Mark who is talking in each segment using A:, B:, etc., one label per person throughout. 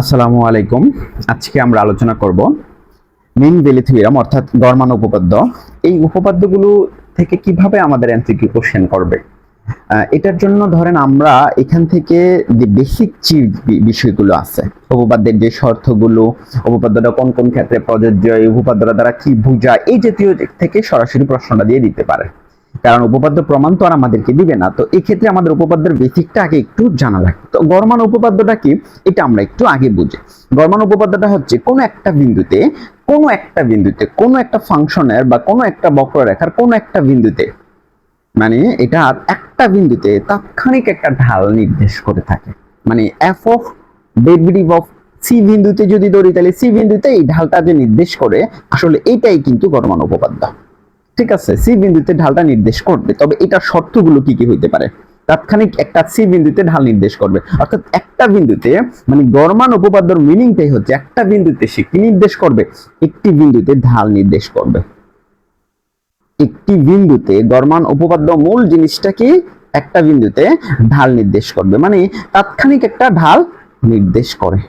A: আসসালামু আলাইকুম। আজকে আমরা আলোচনা করব মিন ভ্যালি থিওরাম অর্থাৎ গড়-মান উপপাদ্য। এই উপপাদ্যগুলো থেকে কিভাবে আমাদের এমসিকিউ কোশ্চেন করবে। এটার জন্য ধরেন আমরা এখান থেকে যে বেসিক বিষয়গুলো আছে, উপপাদ্যের যে শর্তগুলো, উপপাদ্যটা কোন কোন ক্ষেত্রে প্রযোজ্য, এই উপপাদ্যটা দ্বারা কি বোঝায়, এই জাতীয় থেকে সরাসরি প্রশ্নটা দিয়ে দিতে পারে। কারণ উপপাদ্য প্রমাণ তো আর আমাদেরকে দিবে না, তো এই ক্ষেত্রে আমাদের উপপাদ্যের বেসিকটা আগে একটু জানা লাগবে। তো গড়-মান উপপাদ্যটা কি এটা আমরা একটু আগে বুঝি। গড়-মান উপপাদ্যটা হচ্ছে কোনো একটা বিন্দুতে কোনো একটা ফাংশনের বা কোনো একটা বক্ররেখার কোনো একটা বিন্দুতে, মানে এটা একটা বিন্দুতে তাৎক্ষণিক একটা ঢাল নির্দেশ করে থাকে। মানে f of derivative of c বিন্দুতে যদি ধরি, তাহলে সি বিন্দুতে এই ঢালটা যে নির্দেশ করে, আসলে এইটাই কিন্তু গড়-মান উপপাদ্য। ঠিক আছে, সি বিন্দুতে ঢালটা নির্দেশ করবে, তবে এটা শর্তগুলো কি কি হইতে পারে। তাৎক্ষণিক একটা সি বিন্দুতে ঢাল নির্দেশ করবে, অর্থাৎ একটা বিন্দুতে, মানে গড়-মান উপপাদ্যর মিনিংটাই হচ্ছে একটা বিন্দুতে সে কি নির্দেশ করবে, একটি বিন্দুতে ঢাল নির্দেশ করবে। একটি বিন্দুতে গড়-মান উপপাদ্য মূল জিনিসটা কি, একটা বিন্দুতে ঢাল নির্দেশ করবে, মানে তাৎক্ষণিক একটা ঢাল নির্দেশ করে।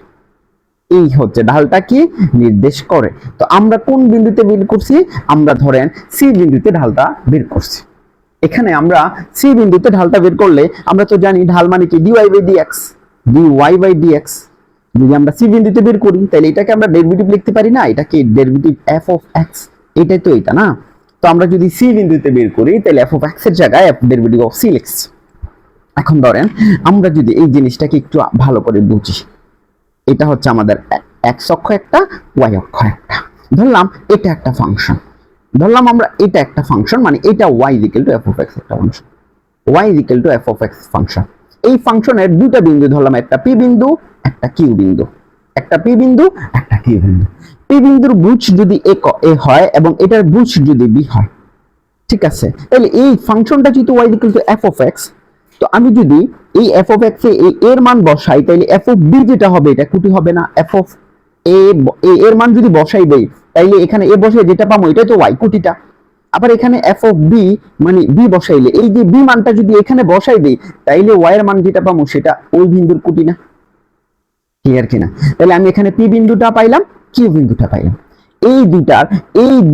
A: এই হচ্ছে ঢালটা কি নির্দেশ করে। তো আমরা কোন বিন্দুতে বের করছি, আমরা ধরেন সি বিন্দুতে ঢালটা বের করছি। এখানে আমরা সি বিন্দুতে ঢালটা বের করলে আমরা তো জানি ঢাল মানে কি dy/dx। যদি আমরা সি বিন্দুতে বের করি তাহলে এটাকে আমরা ডেরিভেটিভ লিখতে পারি না, এটা কি ডেরিভেটিভ f of x, এটাই তো এটা না। তো আমরা যদি সি বিন্দুতে বের করি তাহলে f of x এর জায়গায় f ডেরিভেটিভ অফ c লিখছি। এখন ধরেন আমরা যদি এই জিনিসটাকে একটু ভালো করে বুঝি, এটা হচ্ছে আমাদের x অক্ষ একটা, y অক্ষ একটা। ধরলাম এটা একটা ফাংশন, ধরলাম আমরা এটা একটা ফাংশন, মানে এটা y f of x একটা function, y f of x function. এই ফাংশনের দুটো বিন্দু ধরলাম, একটা p বিন্দু একটা q বিন্দু, একটা p বিন্দু একটা q বিন্দু। p বিন্দুর ভুজ যদি a হয় এবং এটার ভুজ যদি b হয়, ঠিক আছে, তাহলে এই ফাংশনটা যেহেতু y f of x, তো আমি যদি এই f of x এ এর মান বসাই, তাহলে f of b যেটা হবে এটা কুটি হবে না, f of a এর মান যদি বসাই দেই, তাইলে এখানে a বসাই যেটা পাবো এটাই তো y কুটিটা। আবার এখানে f of b মানে b বসাইলে, এই যে b মানটা যদি এখানে বসাই দেই, তাইলে y এর মান যেটা পাবো সেটা ওই বিন্দুর কুটি না। ক্লিয়ার কিনা? তাহলে আমি এখানে p বিন্দুটা পাইলাম, q বিন্দুটা পাইলাম। এই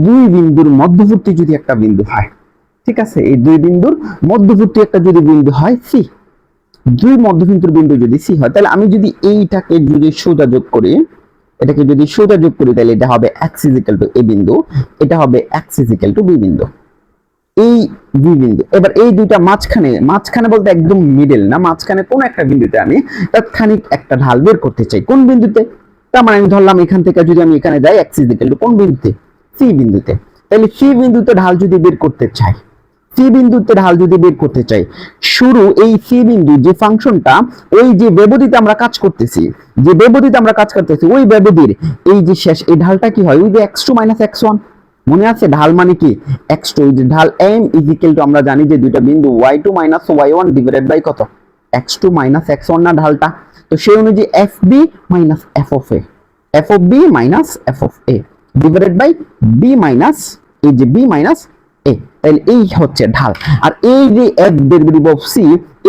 A: দুই বিন্দুর মধ্যবর্তী যদি একটা বিন্দু হয়, ঠিক আছে, এই দুই বিন্দুর মধ্যবর্তী একটা যদি বিন্দু হয় সি, দুই মধ্যবিন্দুর বিন্দু যদি সি হয়, তাহলে আমি যদি এইটাকে যদি সোজা যোগ করি, এটাকে যদি সোজা যোগ করি, তাহলে এটা হবে x a বিন্দু, এটা হবে x b বিন্দু। এই বি বিন্দু, এবার এই দুইটা মাঝখানে বলতে একদম মিডল না, মাঝখানে কোন একটা বিন্দুতে আমি তাৎক্ষণিক একটা ঢাল বের করতে চাই। কোন বিন্দুতে? তার মানে আমি ধরলাম এখান থেকে যদি আমি এখানে যাই x কোন বিন্দুতে, সি বিন্দুতে, তাহলে সি বিন্দুতে ঢাল যদি বের করতে চাই, সি বিন্দুতে ঢাল যদি বের করতে চাই, শুরু এই সি বিন্দু যে ফাংশনটা, ওই যে ব্যবধিতে আমরা কাজ করতেছি, ওই ব্যবধির এই যে শেষ, এই ঢালটা কি হয়, ওই যে x2 - x1, মনে আছে ঢাল মানে কি x2, ওই যে ঢাল m আমরা জানি যে দুইটা বিন্দু y2 - y1 ডিভাইডেড বাই কত, x2 - x1 না ঢালটা। তো সেই অনুযায়ী fb - f of a, f of b - f of a divided by b minus এই যে b মাইনাস a, তাহলে এই হচ্ছে ঢাল। আর এই যে f ডেরিভেটিভ অফ c,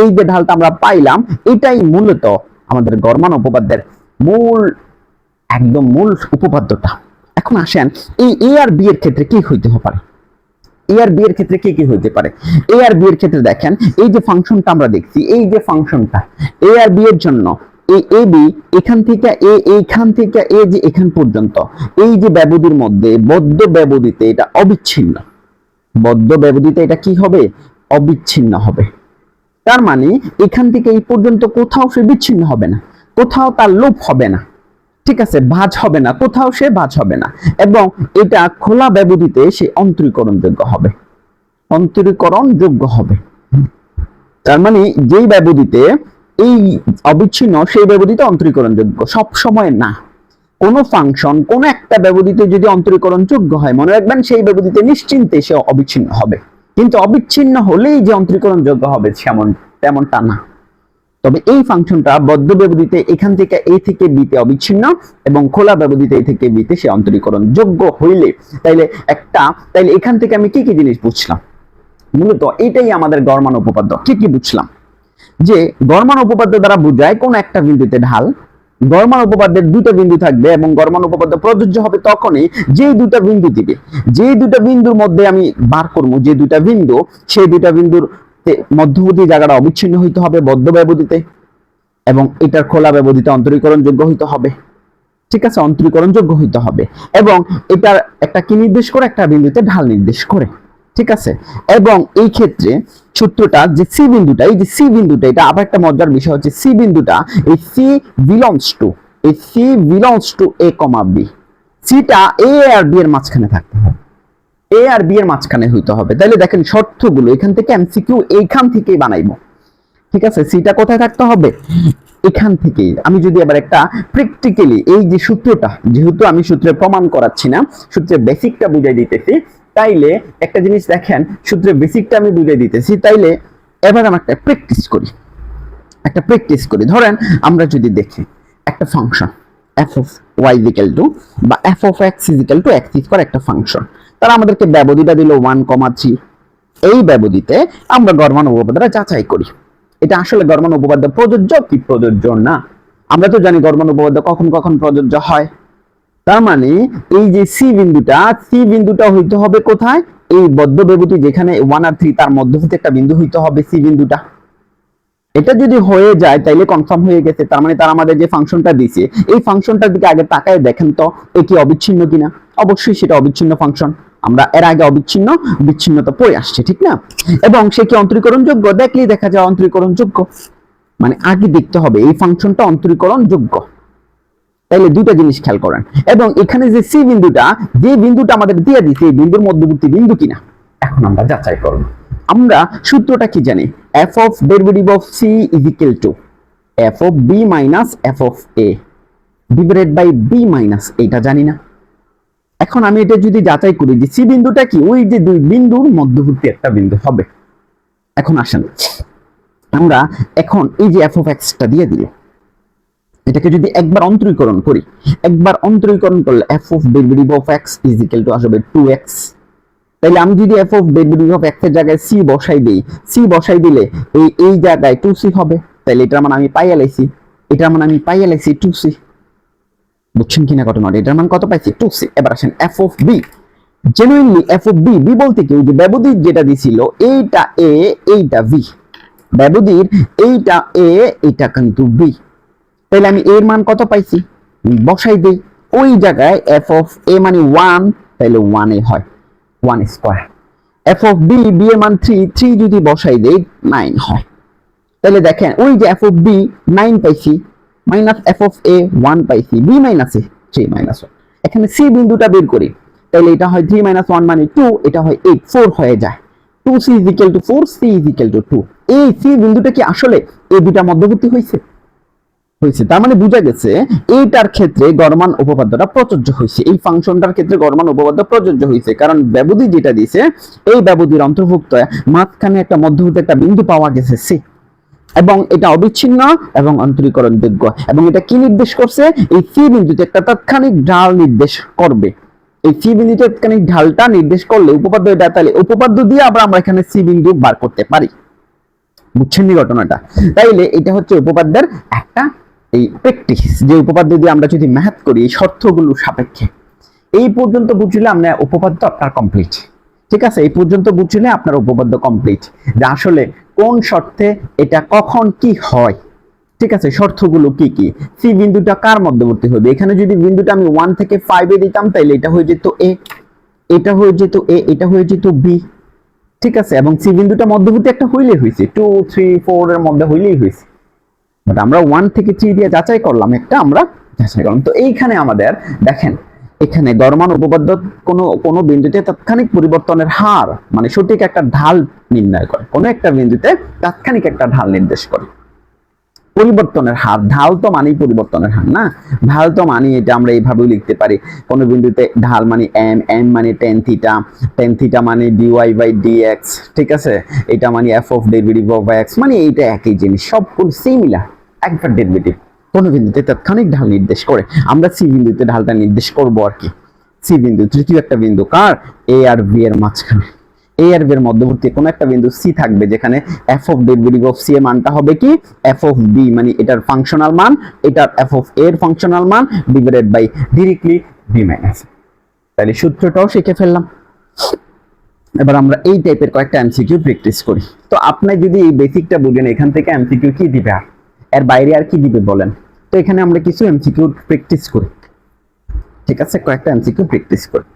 A: এই যে ঢালটা আমরা পাইলাম, এটাই মূলত আমাদের গড়-মান উপপাদ্যের একদম মূল উপপাদ্যটা। এখন আসেন এই a আর b এর ক্ষেত্রে কি হইতে পারে, a আর b এর ক্ষেত্রে কি হইতে পারে। a আর b এর ক্ষেত্রে দেখেন, এই যে ফাংশনটা আমরা দেখছি, এই যে ফাংশনটা a আর b এর জন্য, এই ab এখান থেকে a যে এখান পর্যন্ত, এই যে ব্যবধির মধ্যে বদ্ধ ব্যবধিতে এটা অবিচ্ছিন্ন, বদ্ধ ব্যবধিতে এটা কি হবে, অবিচ্ছিন্ন হবে। তার মানে এখান থেকে এই পর্যন্ত কোথাও সে বিচ্ছিন্ন হবে না, কোথাও তার লোপ হবে না, ঠিক আছে, ভাঁজ হবে না, কোথাও সে ভাঁজ হবে না, এবং এটা খোলা ব্যবধিতে সে অন্তরীকরণযোগ্য হবে। তার মানে যেই ব্যবধিতে এই অবিচ্ছিন্ন, সেই ব্যবধিতে অন্তরীকরণযোগ্য সব সময় না। কোন ফাংশন কোন একটা ব্যবধিতে যদি অন্তরীকরণযোগ্য হয়, মনে রাখবেন সেই ব্যবধিতে নিশ্চিন্তে সে অবিচ্ছিন্ন হবে, কিন্তু অবিচ্ছিন্ন হলেই যে অন্তরীকরণযোগ্য হবে তেমনটা না। তবে এই ফাংশনটা বদ্ধ ব্যবধিতে এখান থেকে a থেকে b তে অবিচ্ছিন্ন, এবং খোলা ব্যবধিতে a থেকে b তে সে অন্তরীকরণ যোগ্য হইলে, তাইলে এখান থেকে আমি কি কি জিনিস বুঝলাম, মূলত এটাই আমাদের গড়-মান উপপাদ্য। কি বুঝলাম, যে গড়-মান উপপাদ্য দ্বারা বোঝায় কোন একটা বিন্দুতে ঢাল গড়মান উপপাদ্যের দুটো বিন্দু থাকবে এবং গড়মান উপপাদ্য প্রযোজ্য হবে তখনই যে দুটো বিন্দু দিবে, যে দুটো বিন্দুর মধ্যে আমি বার করবো, যে দুটা বিন্দু, সেই দুটা বিন্দুর মধ্যবর্তী জায়গাটা অবিচ্ছিন্ন হইতে হবে বদ্ধ ব্যবধিতে, এবং এটার খোলা ব্যবধিতে অন্তরীকরণ যোগ্য হইতে হবে। ঠিক আছে, অন্তরীকরণ যোগ্য হইতে হবে এবং এটার একটা কি নির্দেশ করে, একটা বিন্দুতে ঢাল নির্দেশ করে। ঠিক আছে, এবং এই ক্ষেত্রে সূত্রটা যে সি বিন্দুটা, এই যে সি বিন্দুটা, এটা আবার একটা মজার বিষয় হচ্ছে সি বিন্দুটা, এই সি বিলংস টু, এই c belongs to a comma b, সিটা এ আর বি এর মাঝখানে থাকতে হবে, এ আর বি এর মাঝখানে হইতে হবে। তাহলে দেখেন শর্তগুলো এখান থেকে এমসিকিউ এইখান থেকেই বানাইবো। ঠিক আছে, সিটা কোথায় থাকতে হবে, এখান থেকে। আমি যদি আবার একটা প্র্যাকটিক্যালি এই যে সূত্রটা, যেহেতু আমি সূত্রে প্রমাণ করাচ্ছি না, সূত্রের বেসিকটা বুঝাই দিতেছি, তাইলে একটা জিনিস দেখেন, সূত্রের বেসিকটা আমি বুঝাই দিতেছি, তাইলে এবার আমরা একটা প্র্যাকটিস করি। ধরেন আমরা যদি দেখি একটা function f of y equal to বা f of x equal to x square একটা ফাংশন, তারা আমাদেরকে ব্যবধিটা দিল 1,3। এই ব্যবধিতে আমরা গড়মান উপপাদ্যটা যাচাই করি, এটা আসলে গড়মান উপপাদ্য প্রযোজ্য কি প্রযোজ্য না। আমরা তো জানি গড়মান উপপাদ্য কখন কখন প্রযোজ্য হয়। তার মানে এই যে সি বিন্দুটা হইতে হবে কোথায়, এই বদ্ধ ব্যবধি যেখানে 1 আর 3 তার মধ্যবর্তী একটা বিন্দু হইতে হবে সি বিন্দুটা। এটা যদি হয়ে যায় তাইলে কনফার্ম হয়ে গেছে, তার মানে তারা আমাদের যে ফাংশনটা দিয়েছে এই ফাংশনটার দিকে আগে তাকায় দেখেন তো এ কি অবিচ্ছিন্ন কিনা। অবশ্যই সেটা অবিচ্ছিন্ন ফাংশন, আমরা এর আগে বিচ্ছিন্নতা পড়ে আসছে, ঠিক না। এবং সে কি অন্তরীকরণ যোগ্য, দেখলেই দেখা যায় অন্তরীকরণ যোগ্য, মানে আগে দেখতে হবে এই ফাংশনটা অন্তরীকরণ যোগ্য। তাইলে দুইটা জিনিস খেয়াল করেন, এবং এখানে যে সি বিন্দুটা, যে বিন্দুটা আমাদের দিয়ে দিয়েছে এই বিন্দুর মধ্যবর্তী বিন্দু কিনা এখন আমরা যাচাই করব। আমরা সূত্রটা কি জানি, f of derivative of c is equal to f of b minus f of a divided by b minus, এটা জানি না। এখন আমি এটা যদি যাচাই করি যে সি বিন্দুটা কি, ওই যে দুই বিন্দুর মধ্যবর্তী একটা বিন্দু হবে। এখন আসেন আমরা এখন এই যে f of x টা দিয়ে দিল, এটাকে যদি একবার অন্তরীকরণ করি, করলে f of derivative of x is equal to আসবে 2x। তাহলে আমি যদি f of derivative of x এর জায়গায় c বসাই দেই, দিলে এই জায়গায় 2c হবে। তাহলে এটার মান আমি পাইয়া লাইছি, 2c। বুঝছেন কিনা ঘটনাটা, এটার মান কত পাইছি 2c। এবার আসেন f of b, genuinely f of b, বলতে কি ওই যে ব্যবধির যেটা দিছিল এইটা a এইটা v, ব্যবধির এইটা a এটা কিন্তু b। তাহলে আমি এর মান কত পাইছি বসাই দেই, ওই জায়গায় f of a মানে 1, তাহলে 1 এ হয় 1 স্কয়ার। f of b, এর মান 3 যদি বসাই দেই 9 হয়। তাহলে দেখেন ওই যে f of b 9 পাইছি, মাইনাস f of a 1 পাইছি, b মাইনাস a 3 মাইনাস 1। এখানে c বিন্দুটা বের করি, তাহলে এটা হয় 3 - 1 মানে 2, এটা হয় 8, 4 হয়ে যায়। 2c = 4, c = 2। এই c বিন্দুটা কি আসলে এই দুটা মধ্যবর্তী হইছে। তার মানে বুঝা গেছে এইটার ক্ষেত্রে গড়মান উপপাদ্যটা প্রযোজ্য হয়েছে, এই ফাংশনটার ক্ষেত্রে গড়মান উপপাদ্য প্রযোজ্য হয়েছে, কারণ ব্যবধি যেটা দিয়েছে এই ব্যবধির অন্তর্ভুক্ত মাঝখানে একটা মধ্যবর্তী একটা বিন্দু পাওয়া গেছে সি, এবং এটা অবিচ্ছিন্ন এবং অন্তরীকরণ যোগ্য। এবং এটা কি নির্দেশ করছে, এই সি বিন্দুতে একটা তাৎক্ষণিক ঢাল নির্দেশ করবে। এই সি বিন্দুতে তাৎক্ষণিক ঢালটা নির্দেশ করলে উপপাদ্য এটা, তাহলে উপপাদ্য দিয়ে আমরা এখানে সি বিন্দু বার করতে পারি। বুঝছেন নি ঘটনাটা। তাইলে এটা হচ্ছে উপপাদ্যের একটা এই প্র্যাকটিস, যে উপপাদ্য দিয়ে আমরা যদি ম্যাথ করি এই শর্তগুলো সাপেক্ষে। এই পর্যন্ত বুঝলে আমরা উপপাদ্য আপনার কমপ্লিট। ঠিক আছে, এই পর্যন্ত বুঝলে আপনার উপপাদ্য কমপ্লিট, যে আসলে কোন শর্তে এটা কখন কি হয়। ঠিক আছে, শর্তগুলো কি কি, সি বিন্দুটা কার মধ্যবর্তী হবে। এখানে যদি বিন্দুটা আমি 1 থেকে 5 এ দিতাম তাহলে এটা হয়ে যেত a, এটা হয়ে যেত a, এটা হয়ে যেত b। ঠিক আছে, এবং সি বিন্দুটা মধ্যবর্তী একটা হইলেই হয়েছে, 2, 3, 4 এর মধ্যে হইলেই হয়েছে। বাট আমরা 1 থেকে 3 দিয়ে যাচাই করলাম, তো এইখানে আমাদের দেখেন, এখানে গড়মান উপপাদ্য কোনো বিন্দুতে তাৎক্ষণিক পরিবর্তনের হার মানে সঠিক একটা ঢাল নির্ণয় করে, কোনো একটা বিন্দুতে তাৎক্ষণিক একটা ঢাল নির্দেশ করে। পরিবর্তনের হার, ঢাল তো মানেই পরিবর্তনের হার না, ঢাল তো মানি এটা আমরা এইভাবেও লিখতে পারি, কোন বিন্দুতে ঢাল মানে m মানে tan থিটা মানে dy/dx। ঠিক আছে, এটা মানে f of derivative of x, মানে এইটা একই জিনিস, সবগুলো সিমিলার, একবার ডেরিভেটিভ। কোন বিন্দুতে তাৎক্ষণিক ঢাল নির্দেশ করে, আমরা সি বিন্দুতে ঢালটা নির্দেশ করব আর কি। সি বিন্দু তৃতীয় একটা বিন্দু কার, a আর b এর মাঝখানে, এ আর বি এর মধ্যবর্তী কোন একটা বিন্দু সি থাকবে যেখানে f of derivative of c এর মানটা হবে কি এফ অফ বি, মানে এটার ফাংশনাল মান, এটার এফ অফ এ এর ফাংশনাল মান divided by directly b minus. তাহলে সূত্রটাও শিখে ফেললাম। এবার আমরা এই টাইপের কয়েকটা এমসিকিউ প্র্যাকটিস করি। তো আপনি যদি এই বেসিকটা বুঝেন এখান থেকে এমসিকিউ কি দিবে, এর বাইরে আর কি দিবে বলেন। তো এখানে আমরা কিছু এমসিকিউ প্র্যাকটিস করি, ঠিক আছে, কয়েকটা এমসিকিউ প্র্যাকটিস করি।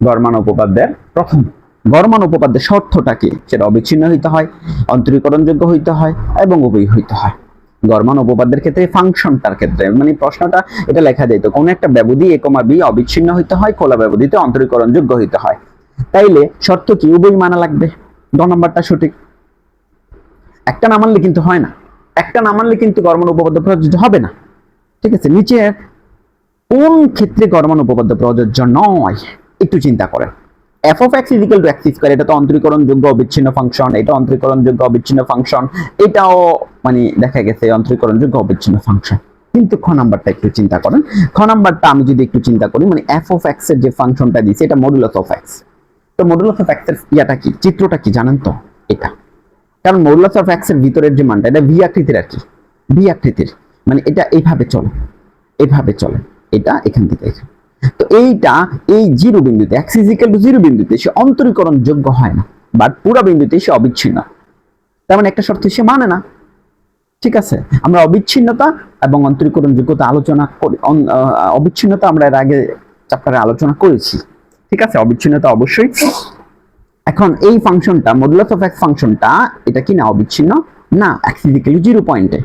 A: গড় মান উপপাদ্যের প্রথম, গড় মান উপপাদ্যের শর্তটা কি, সেটা অবিচ্ছিন্ন হইতে হয়, অন্তরীকরণযোগ্য হইতে হয় এবং উভয় হইতে হয়। গড় মান উপপাদ্যের ক্ষেত্রে ফাংশনটার ক্ষেত্রে মানে প্রশ্নটা এটা লেখা যায় তো কোন একটা ব্যবধি a, b অবিচ্ছিন্ন হইতে হয়, খোলা ব্যবধিতে অন্তরীকরণযোগ্য হইতে হয়। তাইলে শর্ত কি, উভয় মানা লাগবে। গ নাম্বারটা সঠিক। একটা না মানলে কিন্তু হয় না, একটা না মানলে কিন্তু গড় মান উপপাদ্য প্রযোজ্য হবে না, ঠিক আছে। নিচে কোন ক্ষেত্রে গড় মান উপপাদ্য প্রযোজ্য নয় একটু চিন্তা করেন। F of x is equal to x square, এটা তো অন্তরীকরণযোগ্য অবিচ্ছিন্ন ফাংশন, এটা অন্তরীকরণযোগ্য অবিচ্ছিন্ন ফাংশন, এটাও মানে দেখা গেছে অন্তরীকরণযোগ্য অবিচ্ছিন্ন ফাংশন। কিন্তু খ নাম্বারটা একটু চিন্তা করেন। খ নাম্বারটা আমি যদি একটু চিন্তা করি, মানে এফ অফ এক্স এর যে ফাংশনটা দিয়েছে এটা মডুলাস অফ এক্স। তো মডুলাস অফ এক্স এর ইয়াটা কি, চিত্রটা কি জানেন তো, এটা। কারণ মডুলাস অফ এক্স এর ভিতরের যে মানটা এটা ভি আকৃতির আর কি, ভি আকৃতির, মানে এটা এইভাবে চলে, এইভাবে চলে, এটা এখান থেকে এখানে। তো এইটা এই জিরো বিন্দুতে x ইকুয়াল টু জিরো বিন্দুতে সে অন্তরীকরণ যোগ্য হয় না, বাট পুরো বিন্দুতে সে অবিচ্ছিন্ন। তার মানে একটা শর্ত সে মানে না, ঠিক আছে। আমরা অবিচ্ছিন্নতা এবং অন্তরীকরণ যোগ্যতা আলোচনা করি, অবিচ্ছিন্নতা আমরা এর আগে চ্যাপ্টারে আলোচনা করেছি, ঠিক আছে, অবিচ্ছিন্নতা অবশ্যই। এখন এই ফাংশনটা মডুলাস অফ এক্স ফাংশনটা এটা কি না অবিচ্ছিন্ন না, x ইকুয়াল টু 0 পয়েন্টে,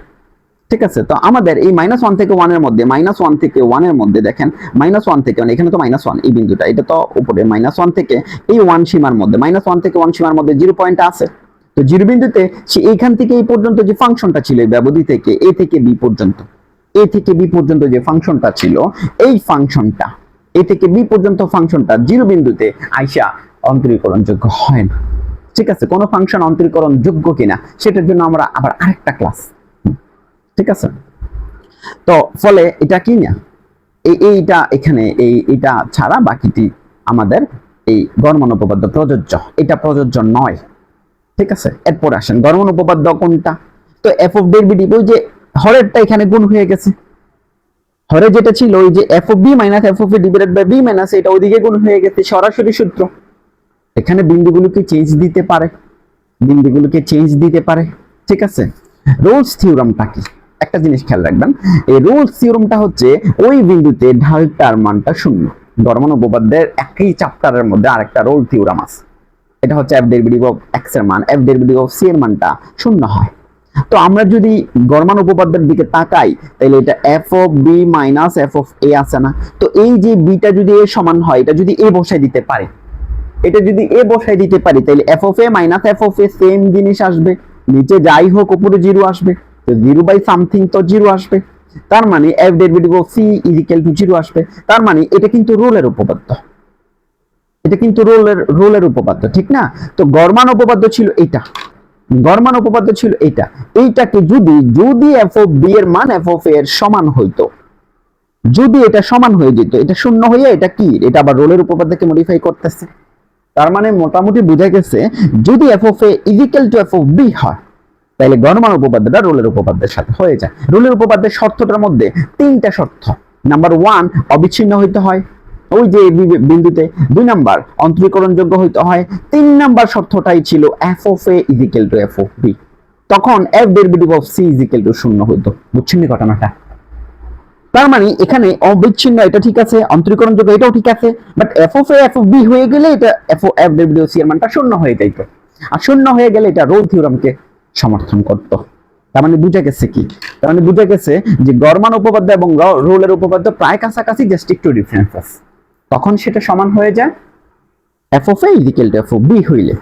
A: ঠিক আছে। তো আমাদের এই -1 থেকে 1 এর মধ্যে, -1 থেকে 1 এর মধ্যে দেখেন -1 থেকে, মানে এখানে তো -1 এই বিন্দুটা, এটা তো উপরে -1 থেকে এই 1 সীমার মধ্যে, -1 থেকে 1 সীমার মধ্যে 0 পয়েন্ট আছে। তো 0 বিন্দুতে সে এইখান থেকে এই পর্যন্ত যে ফাংশনটা ছিল এই ব্যবধি থেকে a থেকে b পর্যন্ত, a থেকে b পর্যন্ত যে ফাংশনটা ছিল, এই ফাংশনটা a থেকে b পর্যন্ত ফাংশনটা 0 বিন্দুতে আইসা অন্তরীকরণযোগ্য হয় না, ঠিক আছে। কোন ফাংশন অন্তরীকরণযোগ্য কিনা সেটার জন্য আমরা আবার আরেকটা ক্লাস, ঠিক আছে। তো ফলে এটা কি না, এইটা এখানে এইটা ছাড়া বাকিটি আমাদের এই গড় মান উপপাদ্য প্রযোজ্য, এটা প্রযোজ্য নয়, ঠিক আছে। এরপর আসেন গড় মান উপপাদ্য কোনটা, তো এফ অফ ডেরিভেটিভ ওই যে হরেরটা এখানে গুণ হয়ে গেছে, হরে যেটা ছিল ওই যে f of B minus F of a divided by b minus, এটা ওইদিকে গুণ হয়ে গেছে, সরাসরি সূত্র। এখানে বিন্দুগুলোকে চেঞ্জ দিতে পারে, বিন্দুগুলোকে চেঞ্জ দিতে পারে, ঠিক আছে। রোলস থিওরামটা কি, একটা জিনিস খেয়াল রাখবেন, এই রোলস থিওরামটা হচ্ছে ওই বিন্দুতে ঢালটার মানটা শূন্য। গড় মান উপপাদ্যের একই চ্যাপ্টারের মধ্যে আরেকটা রোল থিওরাম আছে, এটা হচ্ছে এফ ডেরিভেটিভ অফ এক্স এর মান, এফ ডেরিভেটিভ অফ সি এর মানটা শূন্য হয়। তো আমরা যদি গড় মান উপপাদ্যের দিকে তাকাই তাহলে এটা F of B minus F of A আছে না, তো এই যে বিটা যদি এ সমান হয়, এটা যদি এ বসাই দিতে পারি, এটা যদি এ বসাই দিতে পারি তাহলে f of A minus F of A same জিনিস আসবে, নিচে যাই হোক উপরে 0 আসবে, তো 0 বাই সামথিং তো 0 আসবে, তার মানে f derivative of C is equal to 0 আসবে। তার মানে এটা কিন্তু রোলের উপপাদ্য, এটা কিন্তু রোলের উপপাদ্য, ঠিক না। তো গড় মান উপপাদ্য ছিল এটা, গড় মান উপপাদ্য ছিল এটা, এইটাকে যদি এফ অফ বি এর মান এফ অফ এ এর সমান হইতো, যদি এটা সমান হয়ে যেত, এটা শূন্য হয়ে এটা কি, এটা আবার রোলের উপপাদ্যকে মডিফাই করতেছে। তার মানে মোটামুটি বোঝা গেছে যদি f of A is equal to F of b হয় তাহলে গড় মান উপপাদ্যটা রোলের উপপাদ্যের সাথে হয়ে যায়। রোলের উপপাদ্যের শর্তটার মধ্যে 3টা শর্ত। নাম্বার 1 অবিচ্ছিন্ন হইতে হয় ওই যে বিন্দুতে, 2 নাম্বার অন্তরীকরণযোগ্য হইতে হয়, 3 নাম্বার শর্তটাই ছিল F of A is equal to F of B, তখন F derivative of C is equal to 0 হইতো। বুঝছেন না ঘটনাটা? তার মানে এখানে অবিচ্ছিন্ন এটা ঠিক আছে, অন্তরীকরণযোগ্য এটাও ঠিক আছে, but f of a f of b হয়ে গেলে এটা এফ ডেরিভেটিভ অফ সি এর মানটা 0 হয়ে যাইতো, আর 0 হয়ে গেলে এটা রোল থিওরামকে সমর্থন করত। তার মানে বুঝা গেছে কি, তার মানে বুঝা গেছে যে গড় মান উপপাদ্য এবং রোলের উপপাদ্য প্রায় কাছাকাছি, জাস্ট একটু ডিফারেন্স আছে, তখন সেটা সমান হয়ে যায় f of A is equal to F of b হইলে।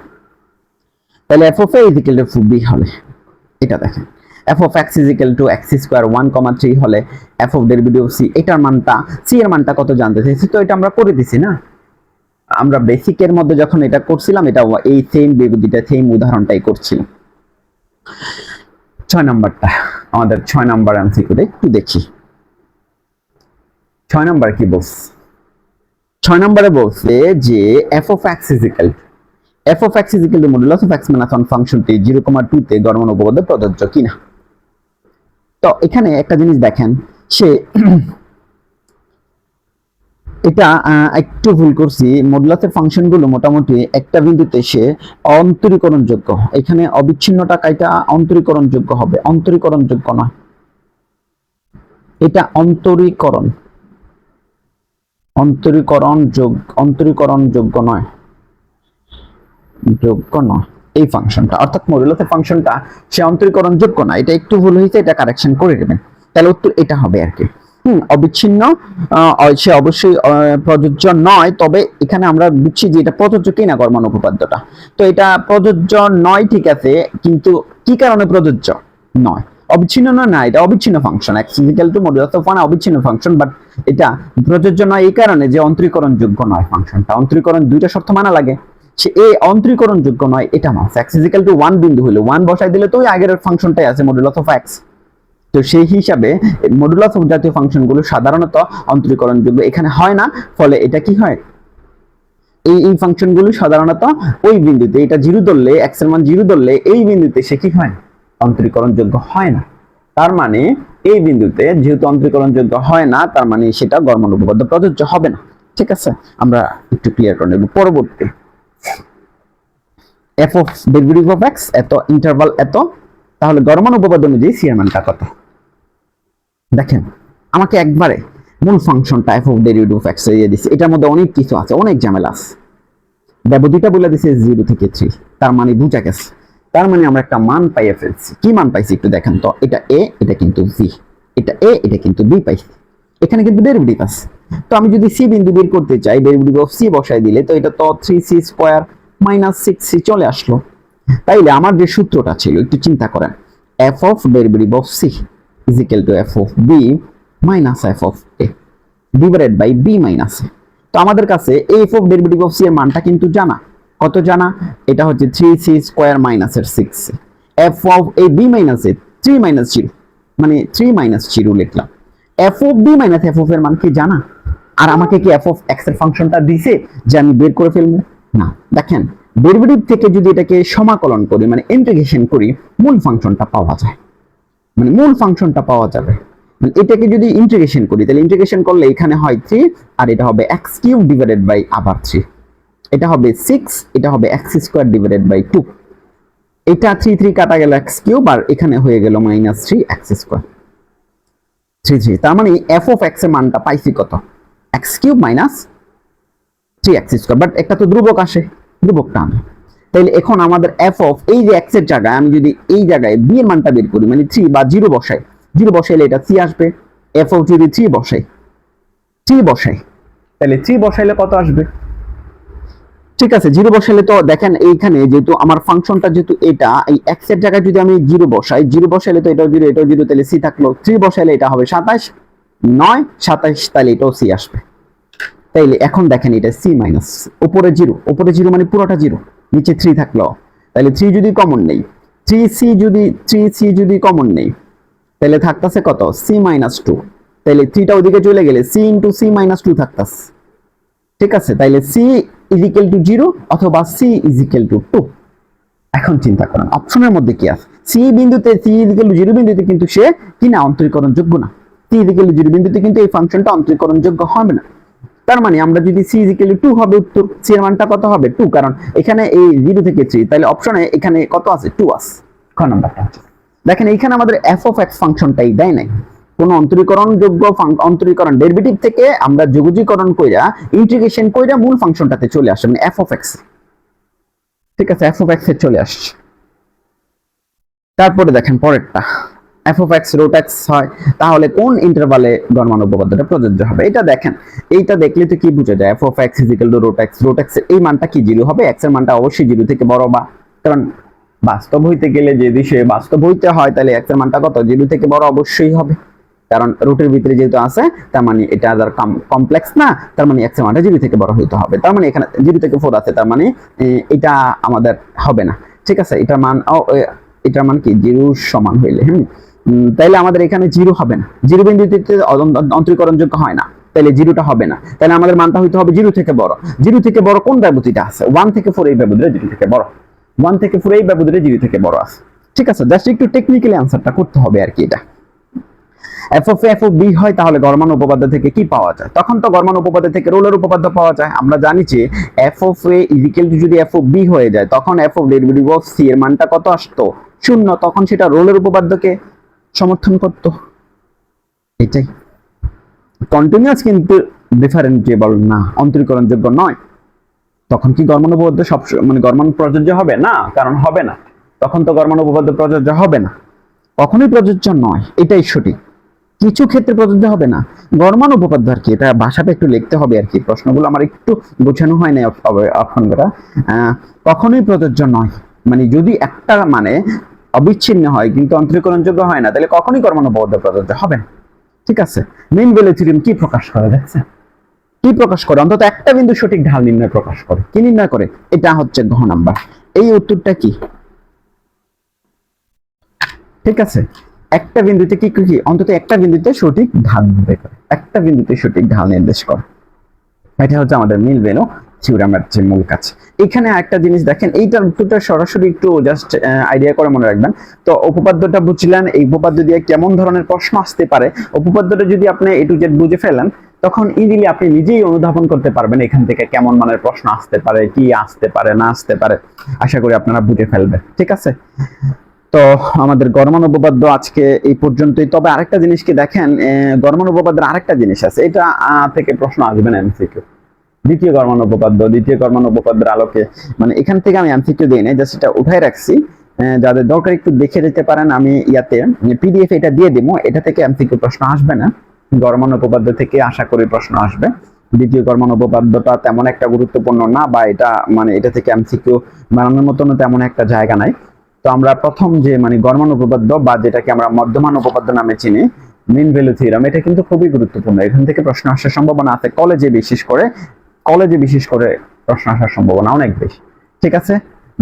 A: তাহলে f of A is equal to F of b হলে এটা দেখেন f of x is equal to x square 1,3 হলে f of derivative of c, এটার মানটা C এর মানটা কত জানতে চাইছি, তো এটা আমরা করে দিছি না, আমরা বেসিকের মধ্যে যখন এটা করছিলাম এটা এই সেম বিবৃতিটা সেম উদাহরণটাই করছিলাম। 6 নাম্বারটা আমাদের 6 নাম্বার এমসিকিউ একটু দেখি। 6 নাম্বার কি বলছে, 6 নম্বরে বলছে যে f of x is equal F of x is equal two modulus of x minus 1 ফাংশনটি 0,2 তে গড় মান উপপাদ্য প্রযোজ্য কিনা। তো এখানে একটা জিনিস দেখেন, সে এটা একটু ভুল করছি, মডুলাসের ফাংশনগুলো মোটামুটি একটা বিন্দুতে সে অন্তরীকরণযোগ্য, এখানে অবিচ্ছিন্নটা কাইটা অন্তরীকরণযোগ্য হবে, অন্তরীকরণযোগ্য নয়, এটা অন্তরীকরণযোগ্য নয়, যোগ্য নয় এই ফাংশনটা, অর্থাৎ মডুলাসের ফাংশনটা সে অন্তরীকরণযোগ্য না। এটা একটু ভুল হয়েছে, এটা কারেকশন করে দেবেন, তাহলে উত্তর এটা হবে আর কি। অবিচ্ছিন্ন সে অবশ্যই প্রযোজ্য নয়, তবে এখানে আমরা বুঝছি যে এটা প্রযোজ্য কিনা গড় মান উপপাদ্যটা। তো এটা প্রযোজ্য নয়, ঠিক আছে, কিন্তু কি কারণে প্রযোজ্য নয়? অবিচ্ছিন্ন না, এটা অবিচ্ছিন্ন function, x equal to modulus of 1 অবিচ্ছিন্ন ফাংশন, বাট এটা প্রযোজ্য নয় এই কারণে যে অন্তরীকরণযোগ্য নয় ফাংশনটা। অন্তরীকরণ দুইটা শর্ত মানা লাগে, সে এই অন্তরীকরণযোগ্য নয় এটা মাস। x ইকুয়াল টু 1 বিন্দু হলো 1 বসাই দিলে তো ওই আগের ফাংশনটাই আছে মডুলাস অফ x। তো সেই হিসাবে মডুলাস অফ জাতীয় ফাংশনগুলো সাধারণত অন্তরীকরণযোগ্য এখানে হয় না, ফলে এটা কি হয়, এই ফাংশনগুলো সাধারণত ওই বিন্দুতে, এটা 0 ধরলে x এর মান 0 ধরলে এই বিন্দুতে সে কি হয়, অন্তরীকরণযোগ্য হয় না। তার মানে এই বিন্দুতে যেহেতু অন্তরীকরণযোগ্য হয় না, তার মানে সেটা গড় মান উপপাদ্য প্রযোজ্য হবে না। ঠিক আছে, আমরা একটু ক্লিয়ার করে নেব। পরবর্তী f of derivative of x এত ইন্টারভাল এত, তাহলে গড় মান উপপাদ্য অনুযায়ী c এর মানটা কত? দেখেন, আমাকে একবারে মূল ফাংশনটা f of derivative of x দিয়ে দিছে, এটার মধ্যে অনেক কিছু আছে, অনেক ঝামেলা আছে। ব্যবধিটা বলে দিছে 0 থেকে 3, তার মানে বুঝা গেছে। তার মানে আমরা একটা মান পাইয়ে ফেলছি। কি মান পাইছি একটু দেখেন তো, এটা a, এটা কিন্তু v, এটা a, এটা কিন্তু b পাইছি। এখানে কিন্তু ডেরিভেটিভ আছে। তো আমি যদি c বিন্দু বের করতে চাই, ডেরিভেটিভ অফ c বসাই দিলে তো এটা তো 3c স্কয়ার মাইনাস 6c চলে আসলো। তাইলে আমার যে সূত্রটা ছিল একটু চিন্তা করেন, f of derivative of c is equal to f of b minus f of a divided by b minus a। তো আমাদের কাছে f of derivative of c এর মানটা কিন্তু জানা। কত জানা? এটা হচ্ছে 3c স্কয়ার মাইনাস এর 6c। f of a b minus a 3 minus 0 মানে 3 minus 0 লিখলাম। f of b minus f of এর মান কি জানা? আর আমাকে কি f of x এর ফাংশনটা দিছে যে আমি বের করে ফেলবো? না। দেখেন, ডেরিভেটিভ থেকে যদি এটাকে সমাকলন করি, মানে ইন্টিগ্রেশন করি, মূল ফাংশনটা পাওয়া যায়, মানে মূল ফাংশনটা পাওয়া যাবে। মানে এটাকে যদি ইন্টিগ্রেশন করি, তাহলে ইন্টিগ্রেশন করলে এখানে হয় 3, আর এটা হবে x কিউব ডিভাইডেড বাই আবার 3, এটা হবে 6, এটা হবে x স্কয়ার ডিভাইডেড বাই 2, এটা 3 3 কাটা গেল x কিউব, আর এখানে হয়ে গেল মাইনাস 3 x স্কয়ার 3 3। তার মানে f অফ x এর মানটা পাইছি কত? x cube minus 3x square, but একটা তো ধ্রুবক আসে, ধ্রুবকটা আনে। তাহলে এখন আমাদের f অফ এই যে x এর জায়গায় আমি যদি এই জায়গায় b এর মানটা বের করি, মানে 3 বা 0 বসাই, 0 বসাইলে এটা c আসবে। f অফ যদি 3 বসাই, তাহলে 3 বসাইলে কত আসবে? ঠিক আছে, 0 বসাইলে তো দেখেন এইখানে যেহেতু আমার ফাংশনটা যেহেতু এটা, এই x এর জায়গায় যদি আমি 0 বসাই, 0 বসাইলে তো এটাও 0 এটাও 0, তাহলে c থাকলো। 3 বসাইলে এটা হবে 27, 9 27, তাহলে এটাও c আসবে। তাইলে এখন দেখেন এটা c মাইনাস, উপরে 0, উপরে 0 মানে পুরোটা 0, নিচে 3 থাকলো। তাহলে 3 যদি কমন নেই, 3c যদি কমন নেই, তাহলে থাকতেছে কত? c minus 2। তাহলে 3টা ওদিকে চলে গেলে c ইনটু c মাইনাস 2 থাকতেছে। ঠিক আছে, তাহলে c ইজ ইকুয়াল টু 0 অথবা c ইজ ইকুয়াল টু 2। এখন চিন্তা করেন অপশনের মধ্যে কি আছে। c বিন্দুতে c ইজ ইকুয়াল টু 0 বিন্দুতে কিন্তু সে কিনা অন্তরীকরণযোগ্য না। c ইজ ইকুয়াল টু 0 বিন্দুতে কিন্তু এই ফাংশনটা অন্তরীকরণযোগ্য হবে না। তার মানে আমরা যদি c ইজ ইকুয়াল টু 2 হবে উত্তর, c এর মানটা কত হবে? 2, কারণ এখানে এই 0 থেকে 3, তাহলে অপশনে এখানে কত আছে? 2 আছে, ক নাম্বারটা। দেখেন এইখানে আমাদের f of x ফাংশনটাই দেয় নাই, কোন অন্তরীকরণ ডেরিভেটিভ থেকে আমরা যোগজীকরণ কইরা ইন্টিগ্রেশন কইরা মূল ফাংশনটাতে চলে আসে, মানে f of x। ঠিক আছে, f of x এ চলে আসছে। তারপরে দেখেন পরেরটা, f of x root x হয়, তাহলে কোন ইন্টারভালে গড় মান উপপাদ্যটা প্রযোজ্য হবে? এটা দেখেন, এইটা দেখলে তো কি বোঝা যায়, f of x is equal to root x, root x এর এই মানটা কি 0 হবে? x এর মানটা অবশ্যই 0 থেকে বড়, বা কারণ বাস্তব হইতে গেলে যদি সে বাস্তব হইতে হয়, তাহলে x এর মানটা কত? 0 থেকে বড় অবশ্যই হবে, কারণ রুটের ভিতরে যেহেতু আছে, তার মানে এটা আর কমপ্লেক্স না, তার মানে x এর মানটা 0 থেকে বড় হইতে হবে। তার মানে এখানে 0 থেকে 4 আছে, তার মানে এটা আমাদের হবে না। ঠিক আছে, এটার মান কি 0 সমান হইলে, তাইলে আমাদের এখানে 0 হবে না, 0 বিন্দুতে অন্তরীকরণযোগ্য হয় না। তাহলে জিরোটা হবে না, তাহলে আমাদের মানটা হইতে হবে 0 থেকে বড়। 0 থেকে বড় কোন ব্যবধিটা আছে? 1 থেকে 4 এই ব্যবধিটা 0 থেকে বড়। 1 থেকে 4 এই ব্যবধিটা 0 থেকে বড় আছে। ঠিক আছে, জাস্ট একটু টেকনিক্যালি আনসারটা করতে হবে আর কি। এটা f of a f of b হয়, তাহলে গড় মান উপপাদ্য থেকে কি পাওয়া যায়? তখন তো গড় মান উপপাদ্য থেকে রোলের উপপাদ্য পাওয়া যায়। আমরা জানি যে f of a equal to যদি f of b হয়ে যায়, তখন f of derivative of c এর মানটা কত আসতো? 0। তখন সেটা রোলের উপপাদ্যকে সমর্থন করত। এটাই কন্টিনিউয়াস কিন্তু ডিফারেন্সিয়েবল না, অন্তরীকরণযোগ্য নয়। তখন কি গড় মান উপপাদ্য সব মানে গড় মান প্রযোজ্য হবে না? কারণ হবে না, তখন তো গড় মান উপপাদ্য প্রযোজ্য হবে না, কখনোই প্রযোজ্য নয়। এটাই সঠিক। কিছু ক্ষেত্রে প্রযোজ্য হবে না গড় মান উপপাদ্য আর কি। এটা ভাষাটা একটু লিখতে হবে আর কি, প্রশ্নগুলো আমার একটু গোছানো হয় না আপনারা। কখনোই প্রযোজ্য নয়, মানে যদি একটা মানে অবিচ্ছিন্ন হয় কিন্তু অন্তরীকরণযোগ্য হয় না, তাহলে কখনোই গড় মান উপপাদ্য প্রযোজ্য হবে না। ঠিক আছে, মিন ভ্যালু থিওরেম কি প্রকাশ করে? দেখছেন কি প্রকাশ করে? অন্তত একটা বিন্দু সঠিক ঢাল নির্ণয় প্রকাশ করে। কি নির্ণয় করে? এটা হচ্ছে ঘ নাম্বার। এই উত্তরটা কি? ঠিক আছে, একটা বিন্দুতে কি কি অন্তত একটা বিন্দুতে সঠিক ঢাল নির্ণয় করে, একটা বিন্দুতে সঠিক ঢাল নির্দেশ করে। এটা হচ্ছে আমাদের মিন ভ্যালু থিওরেমের যে মূল কাজ। এখানে একটা জিনিস দেখেন, এইটার উত্তরটা সরাসরি একটু জাস্ট আইডিয়া করে মনে রাখবেন। তো উপপাদ্যটা বুঝলেন, এই উপপাদ্য দিয়ে কেমন ধরনের প্রশ্ন আসতে পারে, উপপাদ্যটা যদি আপনি এ টু জেড বুঝে ফেলেন, তখন ইজিলি আপনি নিজেই অনুধাবন করতে পারবেন এখান থেকে কেমন মানের প্রশ্ন আসতে পারে, কি আসতে পারে না আসতে পারে। আশা করি আপনারা বুঝে ফেলবেন। ঠিক আছে, তো আমাদের গড় মান উপপাদ্য আজকে এই পর্যন্তই। তবে আরেকটা জিনিস কি দেখেন, গড় মান উপপাদ্যের আরেকটা জিনিস আছে, এটা থেকে প্রশ্ন আসবে না এমসিকিউ। দ্বিতীয় গড় মান উপপাদ্য, দ্বিতীয় গড় মান উপপাদ্যের আলোকে মানে এখান থেকে আমি এমসিকিউ দিই নাই, জাস্ট এটা উঠাই রাখছি। যাদের দরকার একটু দেখে যেতে পারেন, আমি ইয়াতে পিডিএফ এটা দিয়ে দেবো। এটা থেকে এমসিকিউ প্রশ্ন আসবে না, গড় মান উপপাদ্য থেকে আশা করি প্রশ্ন আসবে। দ্বিতীয় গড় মান উপপাদ্যটা তেমন একটা গুরুত্বপূর্ণ না, বা এটা মানে এটা থেকে এমসিকিউ বানানোর মতন তেমন একটা জায়গা নাই। তো আমরা প্রথম যে মানে গড় মান উপপাদ্য, বা যেটাকে আমরা মধ্যমান উপপাদ্য নামে চিনি, মিন ভ্যালু থিওরেম, এটা কিন্তু খুবই গুরুত্বপূর্ণ। এখান থেকে প্রশ্ন আসার সম্ভাবনা আছে, কলেজে বিশেষ করে প্রশ্ন আসার সম্ভাবনা অনেক বেশি। ঠিক আছে,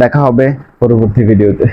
A: দেখা হবে পরবর্তী ভিডিওতে।